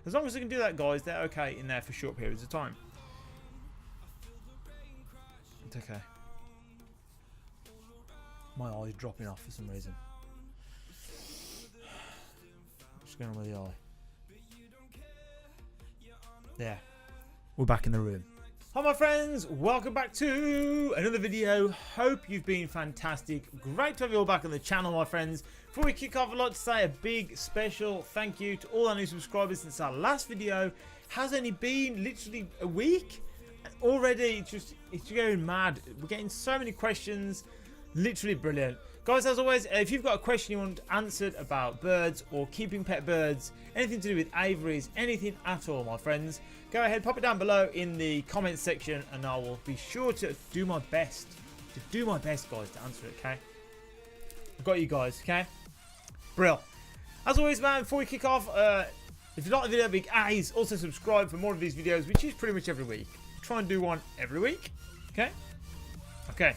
As long as they can do that, guys, they're okay in there for short periods of time. It's okay. My eye's dropping off for some reason. What's going on with the eye? There. We're back in the room. Hi my friends, welcome back to another video. Hope you've been fantastic. Great to have you all back on the channel, my friends. Before we kick off, I'd like to say a big special thank you to all our new subscribers since our last video. Has only been literally a week already. It's going mad. We're getting so many questions. Literally brilliant. Guys, as always, if you've got a question you want answered about birds or keeping pet birds, anything to do with aviaries, anything at all, my friends, go ahead, pop it down below in the comments section and I will be sure to do my best. Guys, to answer it, okay? I've got you guys, okay? Brill. As always, man, before we kick off, if you like the video, big A's, also subscribe for more of these videos, which is pretty much every week. Try and do one every week, okay? Okay.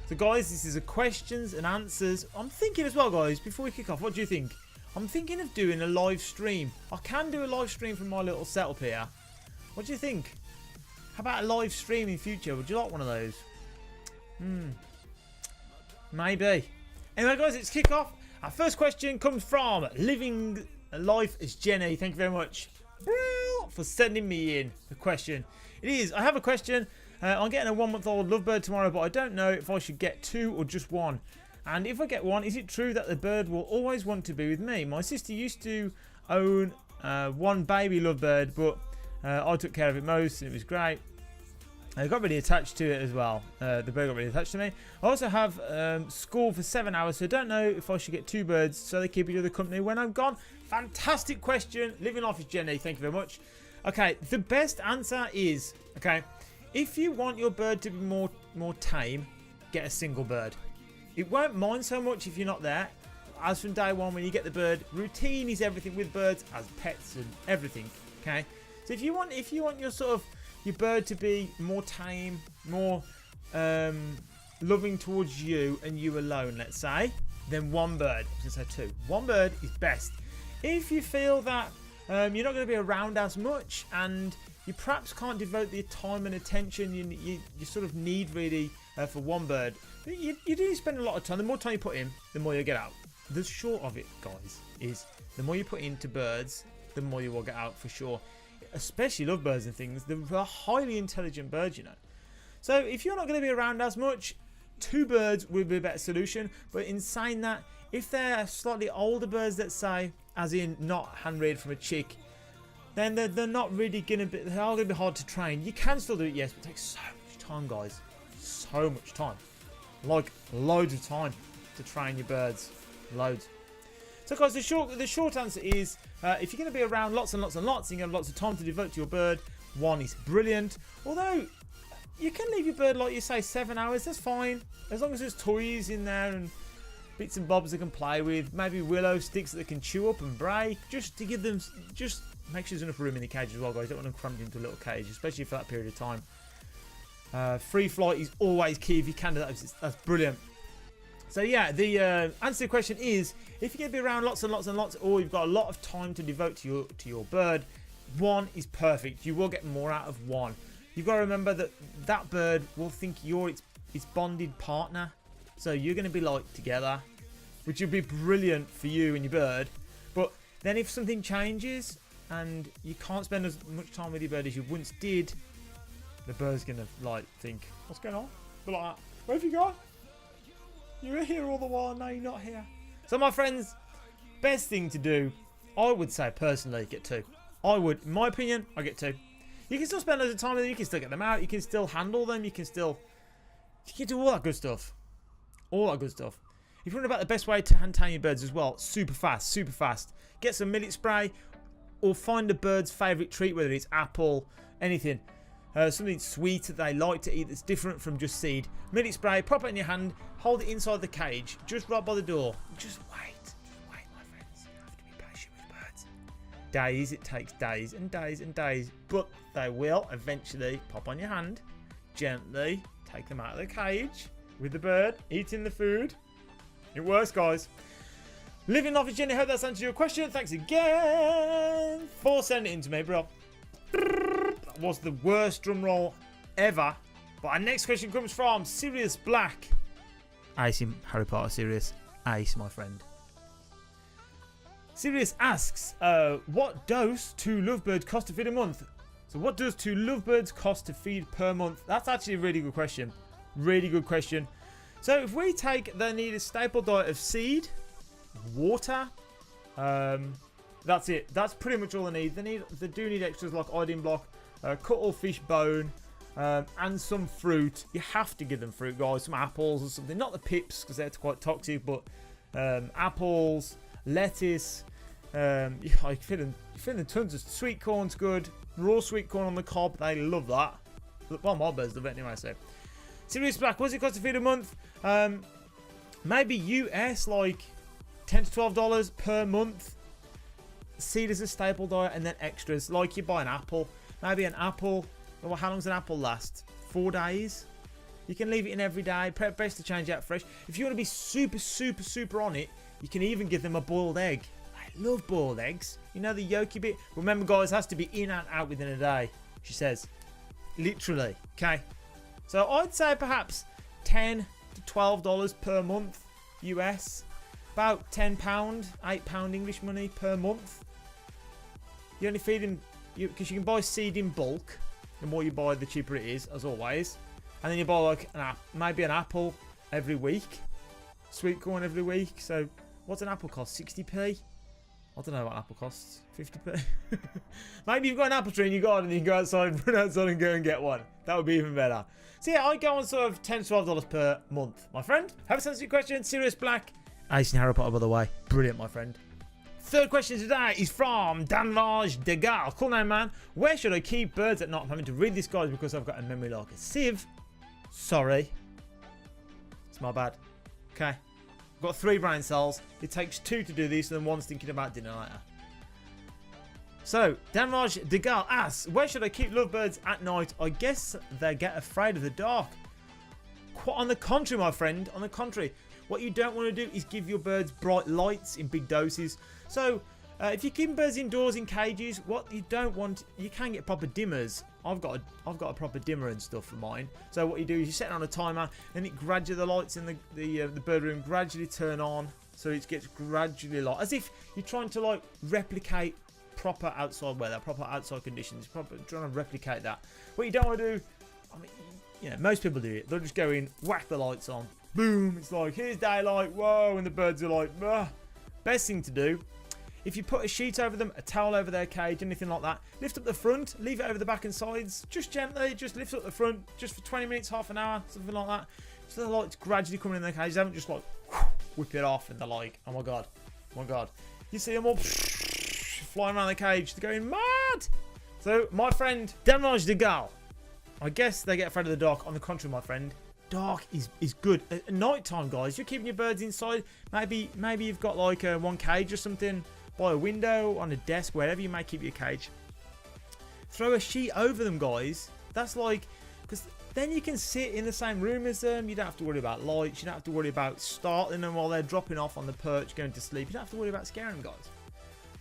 So guys, this is a questions and answers. I'm thinking as well, guys, before we kick off, what do you think? I'm thinking of doing a live stream. I can do a live stream from my little setup here. What do you think? How about a live stream in future? Would you like one of those? Maybe. Anyway, guys, let's kick off. Our first question comes from Living Life as Jenny. Thank you very much for sending me in the question. It is, I have a question. I'm getting a 1-month-old lovebird tomorrow, but I don't know if I should get 2 or just 1. And if I get 1, is it true that the bird will always want to be with me? My sister used to own 1 baby lovebird, but I took care of it most, and it was great. I got really attached to it as well. The bird got really attached to me. I also have school for 7 hours, so I don't know if I should get 2 birds so they keep each other company when I'm gone. Fantastic question. Living Life as Jenny. Thank you very much. Okay, the best answer is, okay, if you want your bird to be more tame, get a single bird. It won't mind so much if you're not there. As from day one, when you get the bird, routine is everything with birds as pets and everything. Okay, so if you want your bird to be more tame, more loving towards you and you alone, let's say, then 1 bird. I was gonna say 2. 1 bird is best. If you feel that you're not going to be around as much and you perhaps can't devote the time and attention you sort of need really for 1 bird. You do spend a lot of time. The more time you put in, the more you get out. The short of it, guys, is the more you put into birds, the more you will get out for sure. Especially lovebirds and things. They're highly intelligent birds, you know. So if you're not going to be around as much, 2 birds would be a better solution. But in saying that, if they're slightly older birds, let's say, as in not hand-reared from a chick, then they're not really going to be, they are going to be hard to train. You can still do it, yes, but it takes so much time, guys. So much time. Like, loads of time to train your birds. Loads. So, guys, the short answer is, if you're going to be around lots and lots and lots, and you have lots of time to devote to your bird, 1 is brilliant. Although, you can leave your bird, like you say, 7 hours, that's fine. As long as there's toys in there and bits and bobs they can play with, maybe willow sticks that they can chew up and break, just to give them, just make sure there's enough room in the cage as well, guys. Don't want them crammed into a little cage, especially for that period of time. Free flight is always key. If you can do that, that's brilliant. So yeah, the answer to the question is, if you're going to be around lots and lots and lots, or you've got a lot of time to devote to your bird, 1 is perfect. You will get more out of 1. You've got to remember that that bird will think you're its bonded partner. So you're going to be like together, which would be brilliant for you and your bird. But then if something changes and you can't spend as much time with your bird as you once did, the bird's going to like think, what's going on? Be like that. Where have you gone? You were here all the while, now you're not here. So my friends, best thing to do, I would say personally, get 2. I would, in my opinion, I get 2. You can still spend loads of time with them, you can still get them out, you can still handle them, you can do all that good stuff. All that good stuff. If you want about the best way to hand tame your birds as well, super fast. Get some millet spray or find a bird's favourite treat, whether it's apple, anything. Something sweet that they like to eat that's different from just seed. Millet spray, pop it in your hand, hold it inside the cage, just right by the door. Just wait, my friends. You have to be patient with birds. Days, it takes days and days and days, but they will eventually pop on your hand, gently take them out of the cage with the bird, eating the food. It works, guys. Living Life is Jenny. Hope that's answered your question. Thanks again for sending it in to me, bro. That was the worst drum roll ever. But our next question comes from Sirius Black. Ace in Harry Potter, Sirius. Ace, my friend. Sirius asks, what does 2 lovebirds cost to feed a month? So what does 2 lovebirds cost to feed per month? That's actually a really good question. Really good question. So if we take, they need a staple diet of seed, water, that's it. That's pretty much all they need. They do need extras like iodine block, cuttlefish bone, and some fruit. You have to give them fruit, guys. Some apples or something. Not the pips because they're quite toxic, but apples, lettuce. You feed them tons of sweet corn's good. Raw sweet corn on the cob. They love that. Well, my birds love it anyway. So, Sirius Black, what's it cost to feed a month? Maybe US like $10 to $12 per month. Seed as a staple diet, and then extras like you buy an apple. Maybe an apple. Well, how long does an apple last? 4 days. You can leave it in every day. Best to change out fresh. If you want to be super on it, you can even give them a boiled egg. I love boiled eggs. You know the yolky bit. Remember, guys, it has to be in and out within a day. She says, literally. Okay. So I'd say perhaps $10 to $12 per month US. About £10, £8 English money per month. You only feed them because you can buy seed in bulk. The more you buy, the cheaper it is, as always. And then you buy like maybe an apple every week, sweet corn every week. So what's an apple cost? 60p? I don't know what apple costs. 50p. Maybe you've got an apple tree in your garden and you can go outside, run outside and go and get one. That would be even better. So yeah, I go on sort of $10 to $12 per month, my friend. Have a sense of your question. Sirius Black. Ace in Harry Potter, by the way. Brilliant, my friend. Third question today is from DHANRAJ DEGAL. Cool name, man. Where should I keep birds at night? I'm having to read this, guys, because I've got a memory like a sieve. Sorry. It's my bad. Okay. I've got 3 brain cells. It takes 2 to do this, and then 1's thinking about dinner later. So, DHANRAJ DEGAL asks, where should I keep lovebirds at night? I guess they get afraid of the dark. Quite on the contrary, my friend. On the contrary. What you don't want to do is give your birds bright lights in big doses. So, if you're keeping birds indoors in cages, what you don't want, you can get proper dimmers. I've got a proper dimmer and stuff for mine. So what you do is you set it on a timer, then it gradually, the lights in the bird room gradually turn on, so it gets gradually light, as if you're trying to like replicate proper outside weather, proper outside conditions, trying to replicate that. What you don't want to do, I mean, you know, most people do it. They'll just go in, whack the lights on, boom. It's like here's daylight, whoa, and the birds are like, ah. Best thing to do. If you put a sheet over them, a towel over their cage, anything like that, lift up the front, leave it over the back and sides, just gently, just lift up the front, just for 20 minutes, half an hour, something like that. So the light's gradually coming in their cage. They haven't just like whip it off and they're like, oh my god, oh my god. You see them all flying around the cage, they're going mad. So my friend, DHANRAJ DEGAL, I guess they get afraid of the dark. On the contrary, my friend, dark is good. At night time, guys, you're keeping your birds inside. Maybe you've got like one cage or something by a window, on a desk, wherever you may keep your cage. Throw a sheet over them, guys. That's like, because then you can sit in the same room as them. You don't have to worry about lights. You don't have to worry about startling them while they're dropping off on the perch, going to sleep. You don't have to worry about scaring them, guys.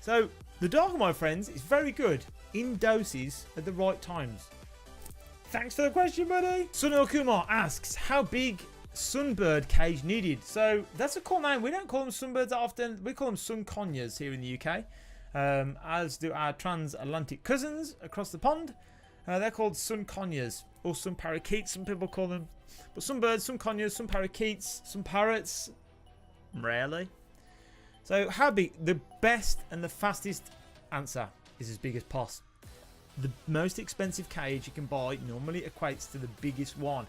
So the dark, my friends, is very good in doses at the right times. Thanks for the question, buddy. SUNIL KUMAR asks, how big sunbird cage needed? So that's a cool name. We don't call them sunbirds that often. We call them sun conures here in the UK, as do our transatlantic cousins across the pond. They're called sun conures, or sun parakeets, some people call them. But some birds, sun conures, some parakeets, some parrots, rarely. So how big? The best and the fastest answer is as big as poss. The most expensive cage you can buy normally equates to the biggest one.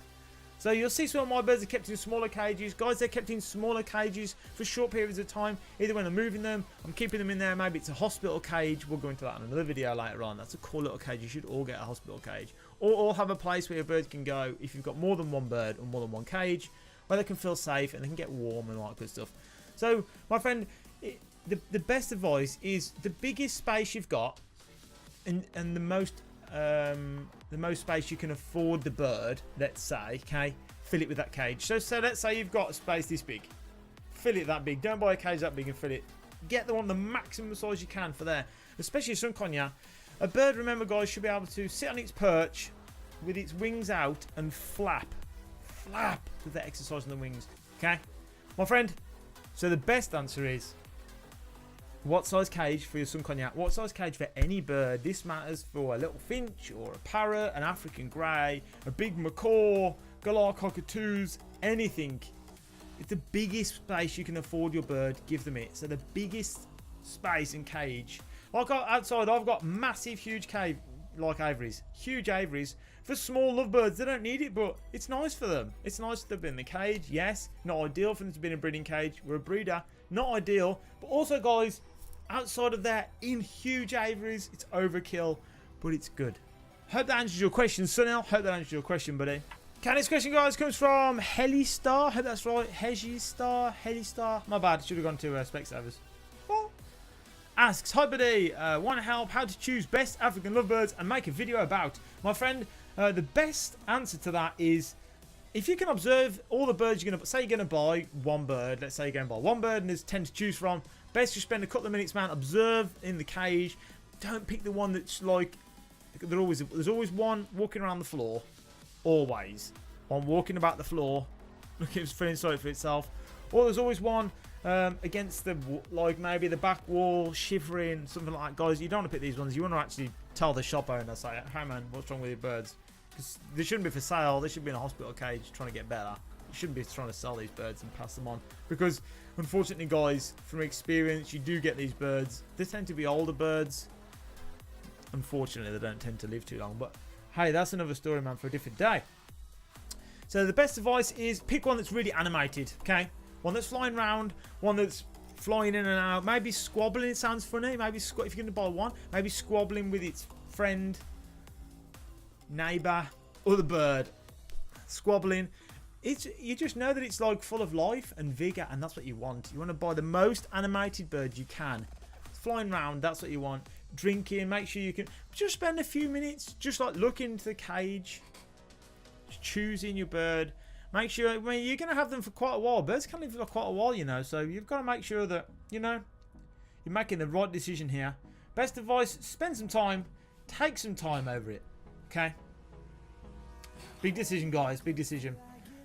So you'll see some of my birds are kept in smaller cages. Guys, they're kept in smaller cages for short periods of time. Either when I'm moving them, I'm keeping them in there. Maybe it's a hospital cage. We'll go into that in another video later on. That's a cool little cage. You should all get a hospital cage. Or have a place where your bird can go if you've got more than one bird or more than one cage, where they can feel safe and they can get warm and all that good stuff. So, my friend, the best advice is the biggest space you've got and the most space you can afford the bird, let's say, okay, fill it with that cage. So let's say you've got a space this big, fill it that big. Don't buy a cage that big and fill it. Get the one the maximum size you can for there. Especially sun conure. A bird, remember guys, should be able to sit on its perch with its wings out and flap. Flap with the exercise on the wings. Okay? My friend, so the best answer is what size cage for your sun conure? What size cage for any bird? This matters for a little finch or a parrot, an African grey, a big macaw, galah cockatoos, anything. It's the biggest space you can afford your bird, give them it. So the biggest space and cage. Like outside, I've got massive, huge cave like aviaries. Huge aviaries. For small lovebirds, they don't need it, but it's nice for them. It's nice for them to be in the cage, yes. Not ideal for them to be in a breeding cage. We're a breeder. Not ideal. But also, guys, outside of that, in huge aviaries, it's overkill, but it's good. Hope that answers your question, Sunil. Hope that answers your question, buddy. Okay, next question, guys, comes from HELLY Star. Hope that's right. HELLY Star. My bad. Should have gone to Specsavers. Well, asks, hi, buddy. Want to help how to choose best African lovebirds and make a video about. My friend, the best answer to that is if you can observe all the birds you're going to... Say you're going to buy one bird. Let's say you're going to buy one bird and there's 10 to choose from. Best to spend a couple of minutes, man. Observe in the cage. Don't pick the one that's like... There's always one walking around the floor. Always. One walking about the floor. Looking, feeling sorry for itself. Or there's always one against the... Like maybe the back wall, shivering, something like that. Guys, you don't want to pick these ones. You want to actually tell the shop owner, say, hey man, what's wrong with your birds? Because they shouldn't be for sale. They should be in a hospital cage trying to get better. You shouldn't be trying to sell these birds and pass them on. Because, unfortunately, guys, from experience, you do get these birds. They tend to be older birds. Unfortunately, they don't tend to live too long. But, hey, that's another story, man, for a different day. So, the best advice is pick one that's really animated, okay? One that's flying around. One that's flying in and out. Maybe squabbling. It sounds funny. Maybe if you're going to buy one, maybe squabbling with its friend, neighbor, other bird, squabbling. You just know that it's like full of life and vigor, and that's what you want. You want to buy the most animated bird you can. Flying around, that's what you want. Drinking, make sure you can just spend a few minutes just like looking into the cage, choosing your bird. Make sure, I mean, you're going to have them for quite a while. Birds can live for quite a while, you know, so you've got to make sure that, you know, you're making the right decision here. Best advice, spend some time, take some time over it. Okay, big decision, guys. Big decision.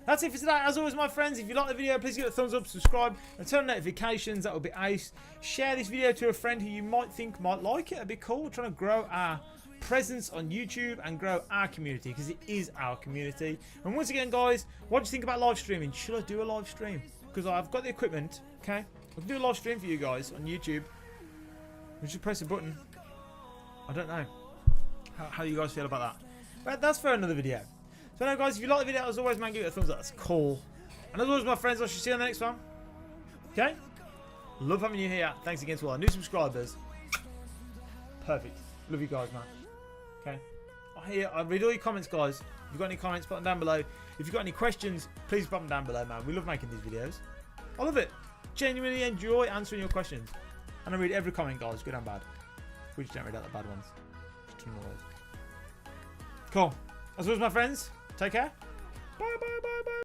That's it for today. As always, my friends, if you like the video, please give it a thumbs up, subscribe, and turn on notifications. That would be ace. Share this video to a friend who you might think might like it. It'd be cool. We're trying to grow our presence on YouTube and grow our community, because it is our community. And once again, guys, what do you think about live streaming? Should I do a live stream? Because I've got the equipment. Okay, I can do a live stream for you guys on YouTube. We should press a button. I don't know how you guys feel about that, but that's for another video. So now, guys, if you like the video, as always, man, give it a thumbs up. That's cool. And as always, my friends, I shall see you on the next one. Okay, love having you here. Thanks again to all our new subscribers. Perfect. Love you guys, man. Okay, I read all your comments, guys. If you've got any comments, put them down below. If you've got any questions, please put them down below, man. We love making these videos. I love it. Genuinely enjoy answering your questions. And I read every comment, guys, good and bad. We just don't read out the bad ones. Just cool. As always, my friends, take care. Bye, bye, bye.